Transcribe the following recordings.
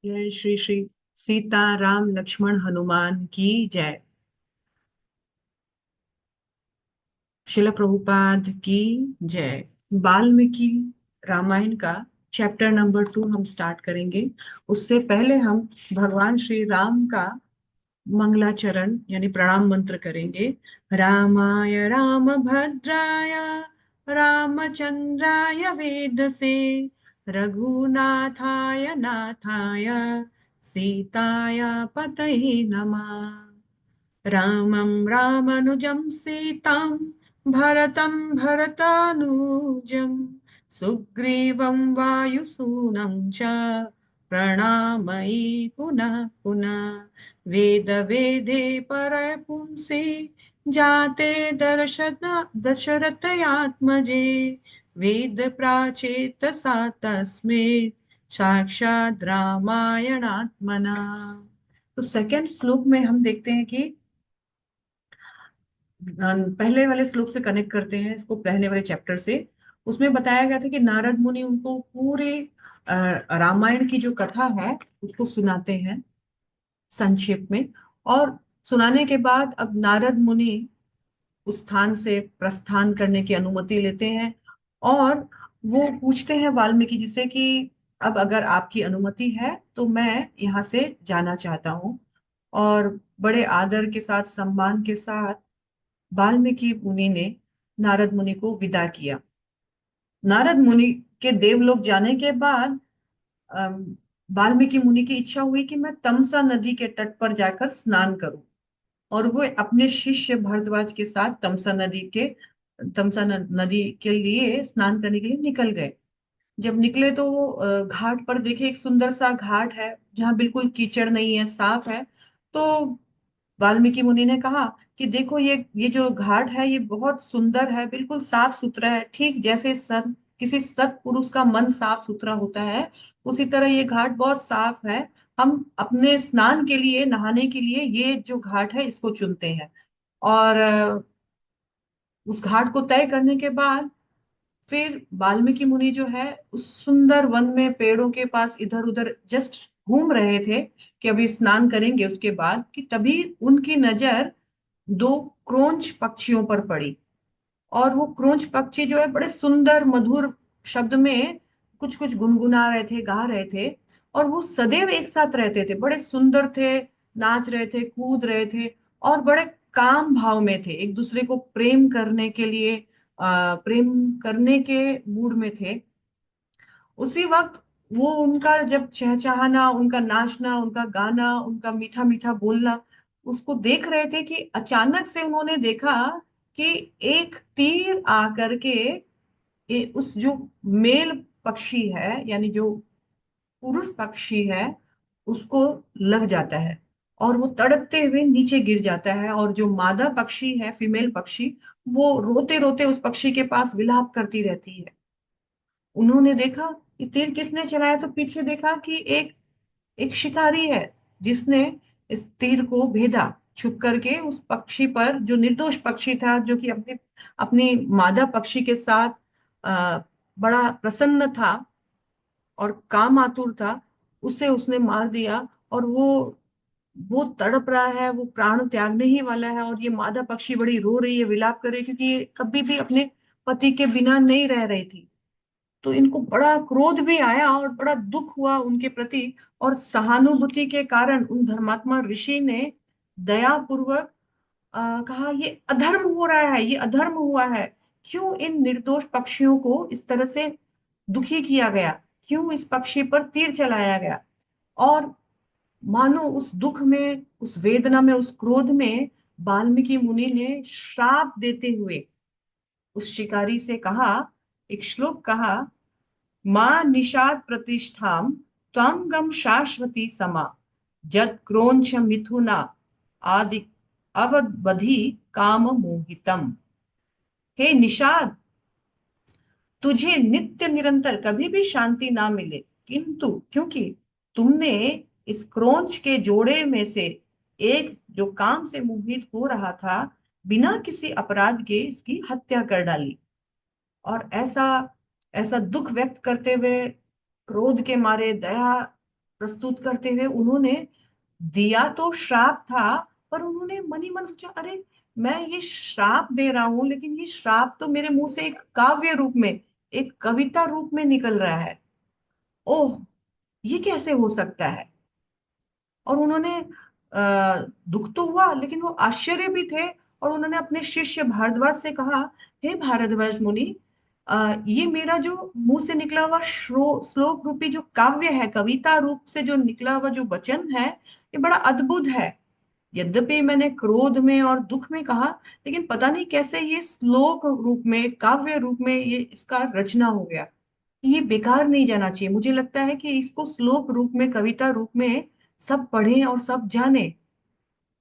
जय श्री श्री सीता राम लक्ष्मण हनुमान की जय। शिल प्रभुपाद की जय। वाल्मीकि रामायण का चैप्टर नंबर 2 हम स्टार्ट करेंगे। उससे पहले हम भगवान श्री राम का मंगलाचरण यानी प्रणाम मंत्र करेंगे। रामाय रामभद्राय रामचंद्राय वेदसे रघुनाथाय नाथाय सीताय पतये नमः। रामं रामानुजं सीतां भरतं भरतानुजं सुग्रीवं वायुसूनं च प्रणामयि पुनः पुनः। वेद वेदे परः पुंसि जाते दशरथयात्मजे वेद प्राचेतसा तस्मै साक्षात् रामायणात्मना। तो सेकंड श्लोक में हम देखते हैं कि पहले वाले श्लोक से कनेक्ट करते हैं इसको पहले वाले चैप्टर से। उसमें बताया गया था कि नारद मुनि उनको पूरे रामायण की जो कथा है उसको सुनाते हैं संक्षेप में। और सुनाने के बाद अब नारद मुनि उस स्थान से प्रस्थान करने की अनुमति लेते हैं। और वो पूछते हैं वाल्मीकि जी से कि अब अगर आपकी अनुमति है तो मैं यहाँ से जाना चाहता हूँ। और बड़े आदर के साथ सम्मान के साथ वाल्मीकि मुनि ने नारद मुनि को विदा किया। नारद मुनि के देवलोक जाने के बाद अम, वाल्मीकि मुनि की इच्छा हुई कि मैं तमसा नदी के तट पर जाकर स्नान करूं। और वो अपने शिष्य भरद्वाज के साथ तमसा नदी के लिए स्नान करने के लिए निकल गए। जब निकले तो वो घाट पर देखे, एक सुंदर सा घाट है जहाँ बिल्कुल कीचड़ नहीं है, साफ है। तो वाल्मीकि मुनि ने कहा कि देखो ये जो घाट है ये बहुत सुंदर है, बिल्कुल साफ सुथरा है, ठीक जैसे किसी सत्पुरुष का मन साफ सुथरा होता है उसी तरह ये घाट बहुत साफ है। हम अपने स्नान के लिए, नहाने के लिए ये जो घाट है इसको चुनते हैं। और उस घाट को तय करने के बाद फिर वाल्मीकि मुनि जो है उस सुंदर वन में पेड़ों के पास इधर उधर जस्ट घूम रहे थे कि अभी स्नान करेंगे उसके बाद, कि तभी उनकी नजर दो क्रोंच पक्षियों पर पड़ी। और वो क्रोंच पक्षी जो है बड़े सुंदर मधुर शब्द में कुछ कुछ गुनगुना रहे थे, गा रहे थे। और वो सदैव एक साथ रहते थे, बड़े सुंदर थे, नाच रहे थे, कूद रहे थे और बड़े काम भाव में थे, एक दूसरे को प्रेम करने के लिए प्रेम करने के मूड में थे। उसी वक्त वो उनका जब चहचहाना, उनका नाचना, उनका गाना, उनका मीठा मीठा बोलना उसको देख रहे थे कि अचानक से उन्होंने देखा कि एक तीर आकर के उस जो मेल पक्षी है यानी जो पुरुष पक्षी है उसको लग जाता है और वो तड़पते हुए नीचे गिर जाता है। और जो मादा पक्षी है, फीमेल पक्षी, वो रोते रोते उस पक्षी के पास विलाप करती रहती है। उन्होंने देखा कि तीर किसने चलाया, तो पीछे देखा कि एक एक शिकारी है जिसने इस तीर को भेदा छुप करके उस पक्षी पर, जो निर्दोष पक्षी था, जो कि अपने अपनी मादा पक्षी के साथ बड़ा प्रसन्न था और काम आतुर था। उसे उसने मार दिया और वो तड़प रहा है, वो प्राण त्यागने ही वाला है। और ये मादा पक्षी बड़ी रो रही है, विलाप कर रही है, क्योंकि ये कभी भी अपने पति के बिना नहीं रह रही थी। तो इनको बड़ा क्रोध भी आया और बड़ा दुख हुआ उनके प्रति। और सहानुभूति के कारण उन धर्मात्मा ऋषि ने दया पूर्वक कहा, ये अधर्म हो रहा है, ये अधर्म हुआ है। क्यों इन निर्दोष पक्षियों को इस तरह से दुखी किया गया, क्यों इस पक्षी पर तीर चलाया गया। और मानो उस दुख में, उस वेदना में, उस क्रोध में वाल्मीकि मुनि ने श्राप देते हुए उस शिकारी से कहा, एक श्लोक कहा, मां निषाद प्रतिष्ठाम त्वं गम शाश्वती समा जत क्रोंच मिथुना आदि अवधि काम मोहितम। हे निषाद, तुझे नित्य निरंतर कभी भी शांति ना मिले, किंतु क्योंकि तुमने इस क्रोंच के जोड़े में से एक जो काम से मोहित हो रहा था, बिना किसी अपराध के इसकी हत्या कर डाली। और ऐसा ऐसा दुख व्यक्त करते हुए, क्रोध के मारे, दया प्रस्तुत करते हुए उन्होंने दिया तो श्राप था, पर उन्होंने मन ही मन सोचा, अरे मैं ये श्राप दे रहा हूं, लेकिन ये श्राप तो मेरे मुंह से एक काव्य रूप में, एक कविता रूप में निकल रहा है। ओह, ये कैसे हो सकता है। और उन्होंने दुख तो हुआ, लेकिन वो आश्चर्य भी थे। और उन्होंने अपने शिष्य भारद्वाज से कहा, हे भारद्वाज मुनि, ये मेरा जो मुंह से निकला हुआ श्लोक रूपी जो काव्य है, कविता रूप से जो निकला हुआ जो वचन है, ये बड़ा अद्भुत है। यद्यपि मैंने क्रोध में और दुख में कहा, लेकिन पता नहीं कैसे ये श्लोक रूप में, काव्य रूप में ये इसका रचना हो गया। ये बेकार नहीं जाना चाहिए। मुझे लगता है कि इसको श्लोक रूप में, कविता रूप में सब पढ़ें और सब जाने।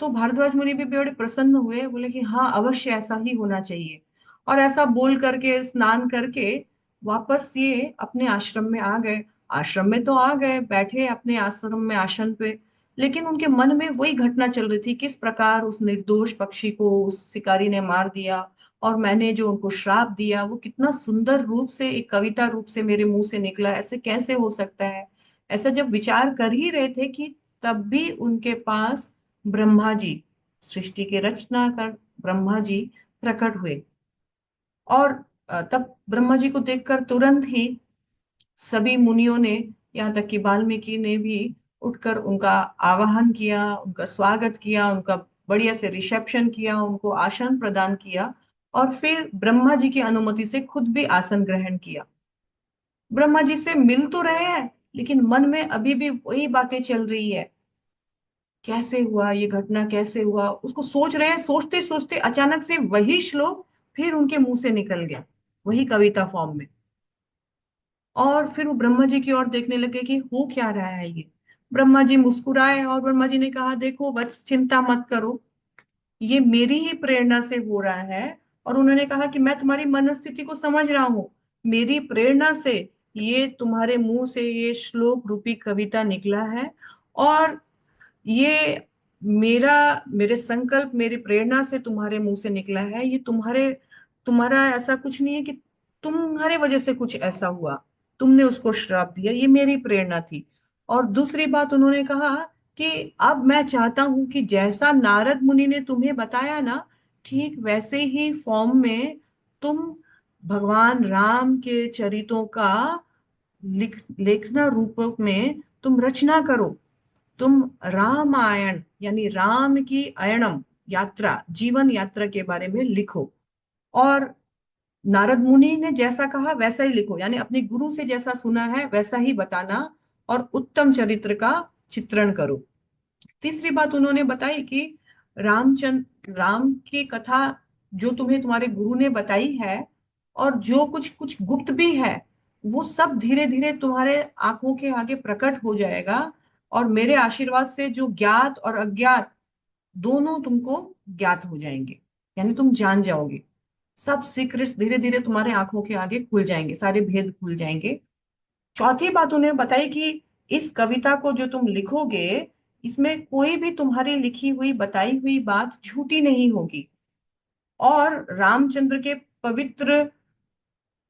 तो भारद्वाज मुनि भी बड़े प्रसन्न हुए, बोले कि हाँ, अवश्य ऐसा ही होना चाहिए। और ऐसा बोल करके, स्नान करके वापस ये अपने आश्रम में आ गए। आश्रम में तो आ गए, बैठे अपने आश्रम में आसन पे, लेकिन उनके मन में वही घटना चल रही थी, किस प्रकार उस निर्दोष पक्षी को उस शिकारी ने मार दिया, और मैंने जो उनको श्राप दिया वो कितना सुंदर रूप से, एक कविता रूप से मेरे मुंह से निकला, ऐसे कैसे हो सकता है। ऐसा जब विचार कर ही रहे थे कि तब भी उनके पास ब्रह्मा जी, सृष्टि के रचना कर ब्रह्मा जी प्रकट हुए। और तब ब्रह्मा जी को देखकर तुरंत ही सभी मुनियों ने, यहाँ तक कि वाल्मीकि ने भी उठकर उनका आवाहन किया, उनका स्वागत किया, उनका बढ़िया से रिसेप्शन किया, उनको आसन प्रदान किया। और फिर ब्रह्मा जी की अनुमति से खुद भी आसन ग्रहण किया। ब्रह्मा जी से मिल तो रहे हैं, लेकिन मन में अभी भी वही बातें चल रही है, कैसे हुआ ये घटना, कैसे हुआ, उसको सोच रहे हैं। सोचते सोचते अचानक से वही श्लोक फिर उनके मुंह से निकल गया, वही कविता फॉर्म में। और फिर वो ब्रह्मा जी की ओर देखने लगे कि हो क्या रहा है ये। ब्रह्मा जी मुस्कुराए और ब्रह्मा जी ने कहा, देखो वत्स, चिंता मत करो, ये मेरी ही प्रेरणा से हो रहा है। और उन्होंने कहा कि मैं तुम्हारी मनस्थिति को समझ रहा हूँ, मेरी प्रेरणा से ये तुम्हारे मुंह से ये श्लोक रूपी कविता निकला है। और ये मेरा, मेरे संकल्प, मेरी प्रेरणा से तुम्हारे मुंह से निकला है। ये तुम्हारा ऐसा कुछ नहीं है कि तुम्हारे वजह से कुछ ऐसा हुआ, तुमने उसको श्राप दिया, ये मेरी प्रेरणा थी। और दूसरी बात उन्होंने कहा कि अब मैं चाहता हूं कि जैसा नारद मुनि ने तुम्हें बताया ना, ठीक वैसे ही फॉर्म में तुम भगवान राम के चरितों का लेखना रूप में तुम रचना करो। तुम रामायण यानी राम की अयणम यात्रा, जीवन यात्रा के बारे में लिखो। और नारद मुनि ने जैसा कहा वैसा ही लिखो, यानी अपने गुरु से जैसा सुना है वैसा ही बताना, और उत्तम चरित्र का चित्रण करो। तीसरी बात उन्होंने बताई कि राम की कथा जो तुम्हें तुम्हारे गुरु ने बताई है, और जो कुछ कुछ गुप्त भी है, वो सब धीरे धीरे तुम्हारे आंखों के आगे प्रकट हो जाएगा। और मेरे आशीर्वाद से जो ज्ञात और अज्ञात दोनों तुमको ज्ञात हो जाएंगे, यानी तुम जान जाओगे। सब सीक्रेट्स धीरे धीरे तुम्हारे आंखों के आगे खुल जाएंगे, सारे भेद खुल जाएंगे। चौथी बात उन्हें बताई कि इस कविता को जो तुम लिखोगे, इसमें कोई भी तुम्हारी लिखी हुई बताई हुई बात झूठी नहीं होगी। और रामचंद्र के पवित्र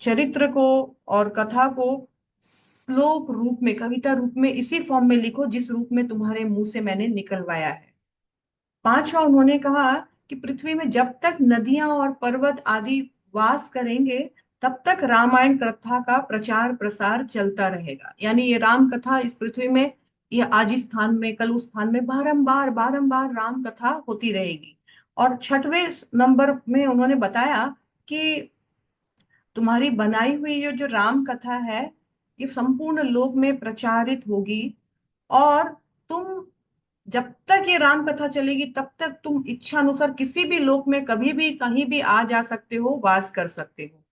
चरित्र को और कथा को श्लोक रूप में, कविता रूप में, इसी फॉर्म में लिखो जिस रूप में तुम्हारे मुंह से मैंने निकलवाया है। पांचवा उन्होंने कहा कि पृथ्वी में जब तक नदियां और पर्वत आदि वास करेंगे, तब तक रामायण कथा का प्रचार प्रसार चलता रहेगा। यानी ये राम कथा इस पृथ्वी में, ये आज इस स्थान में, कल उस स्थान में, बारंबार बारंबार राम कथा होती रहेगी। और छठवें नंबर में उन्होंने बताया कि तुम्हारी बनाई हुई ये जो राम कथा है, ये संपूर्ण लोक में प्रचारित होगी। और तुम, जब तक ये राम कथा चलेगी तब तक तुम इच्छा अनुसार किसी भी लोक में कभी भी कहीं भी आ जा सकते हो, वास कर सकते हो।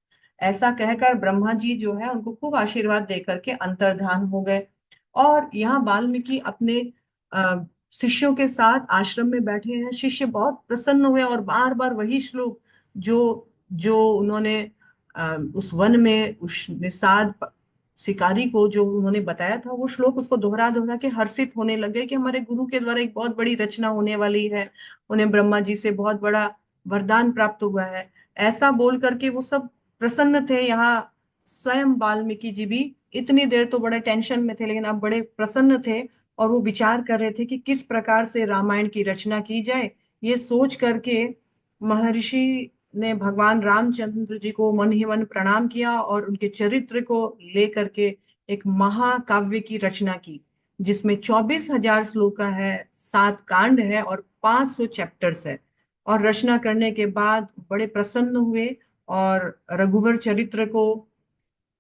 ऐसा कहकर ब्रह्मा जी जो है उनको खूब आशीर्वाद देकर के अंतर्धान हो गए। और यहाँ वाल्मीकि अपने अ, शिष्यों के साथ आश्रम में बैठे हैं। शिष्य बहुत प्रसन्न हुए और बार बार वही श्लोक जो जो उन्होंने उस वन में उस निषाद शिकारी को जो उन्होंने बताया था, वो श्लोक उसको दोहरा दोहरा के हर्षित होने लगे कि हमारे गुरु के द्वारा एक बहुत बड़ी रचना होने वाली है, उन्हें ब्रह्मा जी से बहुत बड़ा वरदान प्राप्त हुआ है। ऐसा बोल करके वो सब प्रसन्न थे। यहाँ स्वयं वाल्मीकि जी भी इतनी देर तो बड़े टेंशन में थे, लेकिन अब बड़े प्रसन्न थे। और वो विचार कर रहे थे कि किस प्रकार से रामायण की रचना की जाए। ये सोच करके महर्षि ने भगवान रामचंद्र जी को मन ही मन प्रणाम किया और उनके चरित्र को लेकर के एक महाकाव्य की रचना की, जिसमें 24,000 श्लोक है, 7 कांड है और 500 चैप्टर्स है। और रचना करने के बाद बड़े प्रसन्न हुए और रघुवर चरित्र को,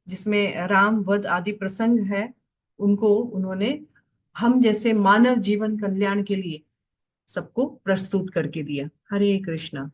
जिसमें राम वध आदि प्रसंग है, उनको उन्होंने हम जैसे मानव जीवन कल्याण के लिए सबको प्रस्तुत करके दिया। हरे कृष्णा।